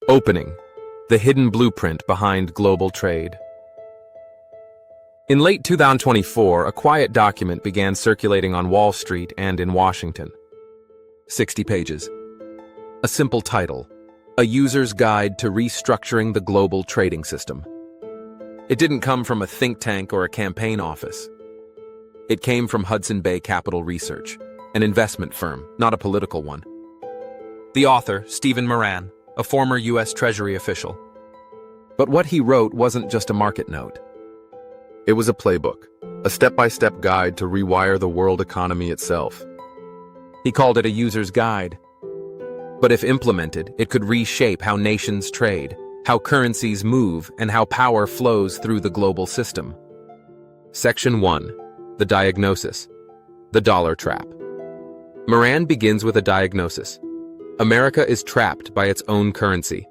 Opening: the hidden blueprint behind global trade. In late 2024, a quiet document began circulating on Wall Street and in Washington. 60 pages. A simple title: A User's Guide to Restructuring the Global Trading System. It didn't come from a think tank or a campaign office. It came from Hudson Bay Capital Research, an investment firm, not a political one. The author, Stephen Miran, a former U.S. Treasury official. But what he wrote wasn't just a market note. It was a playbook, a step-by-step guide to rewire the world economy itself. He called it a user's guide. But if implemented, it could reshape how nations trade, how currencies move, and how power flows through the global system. Section 1. The Diagnosis. The Dollar Trap. Miran begins with a diagnosis. America is trapped by its own currency.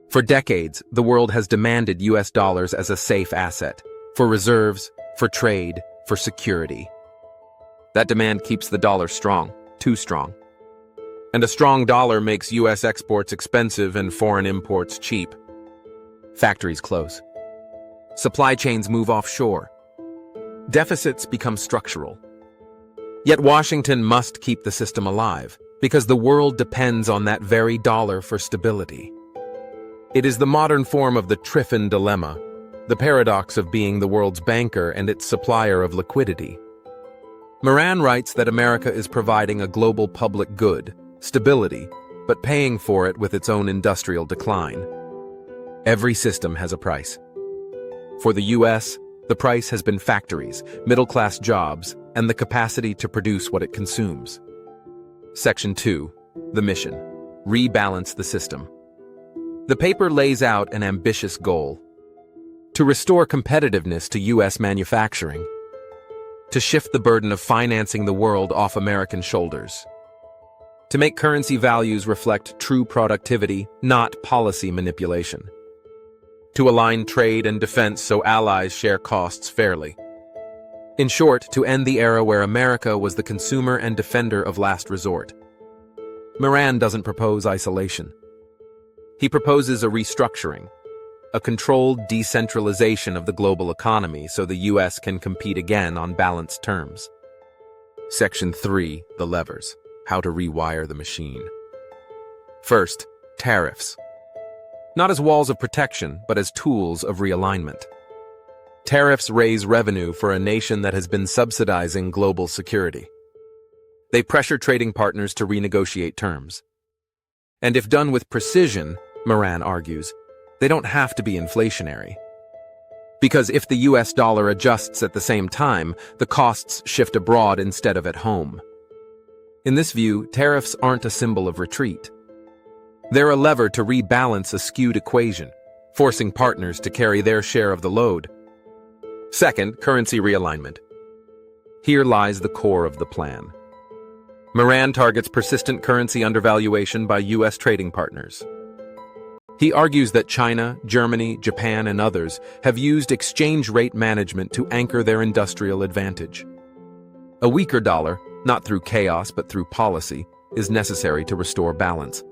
For decades, the world has demanded U.S. dollars as a safe asset, for reserves, for trade, for security. That demand keeps the dollar strong, too strong. And a strong dollar makes U.S. exports expensive and foreign imports cheap. Factories close. Supply chains move offshore. Deficits become structural. Yet Washington must keep the system alive, because the world depends on that very dollar for stability. It is the modern form of the Triffin dilemma, the paradox of being the world's banker and its supplier of liquidity. Miran writes that America is providing a global public good, stability, but paying for it with its own industrial decline. Every system has a price. For the U.S., the price has been factories, middle-class jobs, and the capacity to produce what it consumes. Section 2. The Mission. Rebalance the system. The paper lays out an ambitious goal: to restore competitiveness to U.S. manufacturing, to shift the burden of financing the world off American shoulders, to make currency values reflect true productivity, not policy manipulation, to align trade and defense so allies share costs fairly. In short, to end the era where America was the consumer and defender of last resort. Miran doesn't propose isolation. He proposes a restructuring, a controlled decentralization of the global economy so the U.S. can compete again on balanced terms. Section 3. The Levers. How to rewire the machine. First, tariffs. Not as walls of protection, but as tools of realignment. Tariffs raise revenue for a nation that has been subsidizing global security. They pressure trading partners to renegotiate terms. And if done with precision, Miran argues, they don't have to be inflationary. Because if the U.S. dollar adjusts at the same time, the costs shift abroad instead of at home. In this view, tariffs aren't a symbol of retreat. They're a lever to rebalance a skewed equation, forcing partners to carry their share of the load. Second, currency realignment. Here lies the core of the plan. Miran targets persistent currency undervaluation by U.S. trading partners. He argues that China, Germany, Japan, and others have used exchange rate management to anchor their industrial advantage. A weaker dollar, not through chaos but through policy, is necessary to restore balance.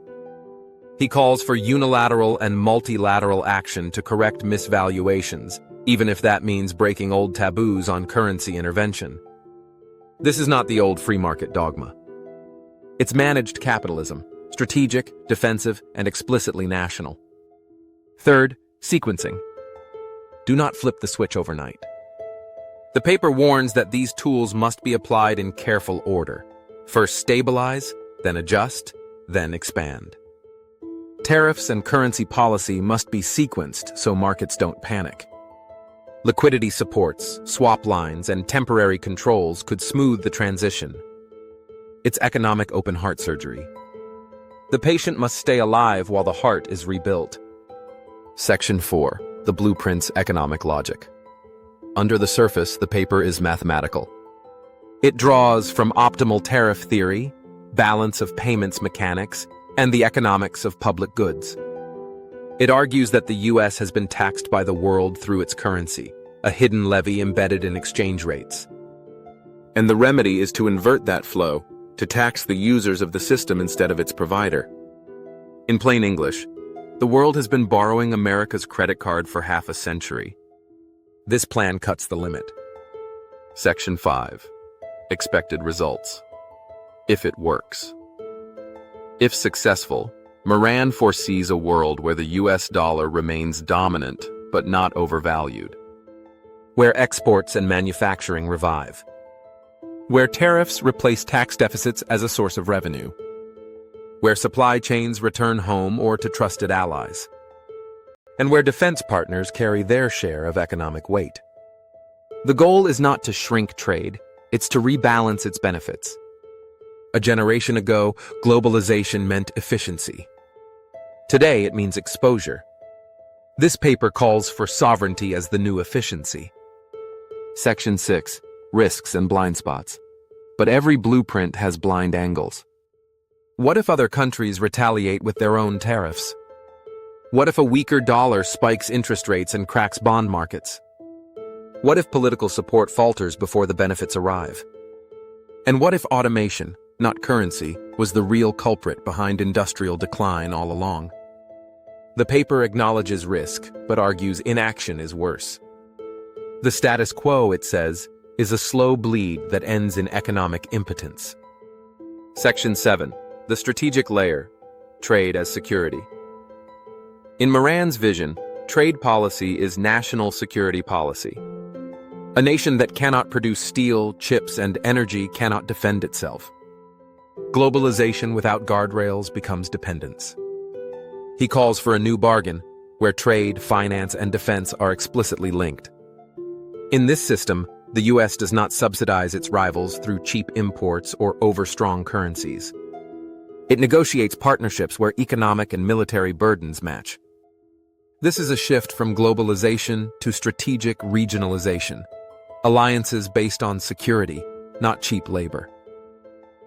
He calls for unilateral and multilateral action to correct misvaluations, even if that means breaking old taboos on currency intervention. This is not the old free market dogma. It's managed capitalism, strategic, defensive, and explicitly national. Third, sequencing. Do not flip the switch overnight. The paper warns that these tools must be applied in careful order. First stabilize, then adjust, then expand. Tariffs and currency policy must be sequenced so markets don't panic. Liquidity supports, swap lines, and temporary controls could smooth the transition. It's economic open-heart surgery. The patient must stay alive while the heart is rebuilt. Section 4. The Blueprint's Economic Logic. Under the surface, the paper is mathematical. It draws from optimal tariff theory, balance of payments mechanics, and the economics of public goods. It argues that the U.S. has been taxed by the world through its currency, a hidden levy embedded in exchange rates. And the remedy is to invert that flow, to tax the users of the system instead of its provider. In plain English, The world has been borrowing America's credit card for half a century. This plan cuts the limit. Section 5. Expected results. If it works. If successful, Miran foresees a world where the US dollar remains dominant but not overvalued. Where exports and manufacturing revive. Where tariffs replace tax deficits as a source of revenue. Where supply chains return home or to trusted allies. And where defense partners carry their share of economic weight. The goal is not to shrink trade, it's to rebalance its benefits. A generation ago, globalization meant efficiency. Today, it means exposure. This paper calls for sovereignty as the new efficiency. Section 6. Risks and blind spots. But every blueprint has blind angles. What if other countries retaliate with their own tariffs? What if a weaker dollar spikes interest rates and cracks bond markets? What if political support falters before the benefits arrive? And what if automation, not currency, was the real culprit behind industrial decline all along? The paper acknowledges risk, but argues inaction is worse. The status quo, it says, is a slow bleed that ends in economic impotence. Section 7. The strategic layer. Trade as security. In Miran's vision, trade policy is national security policy. A nation that cannot produce steel, chips, and energy cannot defend itself. Globalization without guardrails becomes dependence. He calls for a new bargain, where trade, finance, and defense are explicitly linked. In this system, the US does not subsidize its rivals through cheap imports or overstrong currencies. It negotiates partnerships where economic and military burdens match. This is a shift from globalization to strategic regionalization, alliances based on security, not cheap labor.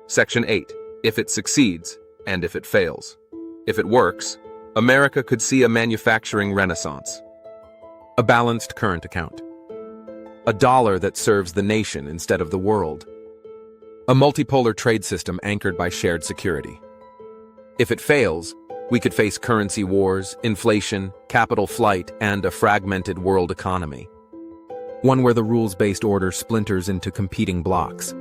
Section 8. If it succeeds, and if it fails. If it works, America could see a manufacturing renaissance. A balanced current account. A dollar that serves the nation instead of the world. A multipolar trade system anchored by shared security. If it fails, we could face currency wars, inflation, capital flight, and a fragmented world economy. One where the rules-based order splinters into competing blocks.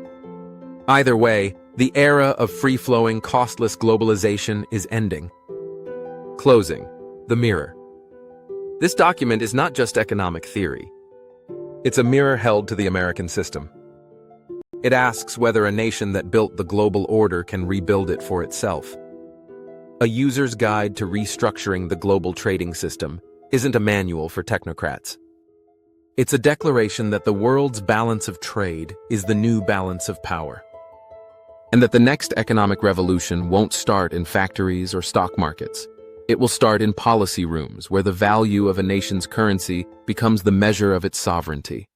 Either way, the era of free-flowing, costless globalization is ending. Closing. The mirror. This document is not just economic theory. It's a mirror held to the American system. It asks whether a nation that built the global order can rebuild it for itself. A user's guide to restructuring the global trading system isn't a manual for technocrats. It's a declaration that the world's balance of trade is the new balance of power. And that the next economic revolution won't start in factories or stock markets. It will start in policy rooms where the value of a nation's currency becomes the measure of its sovereignty.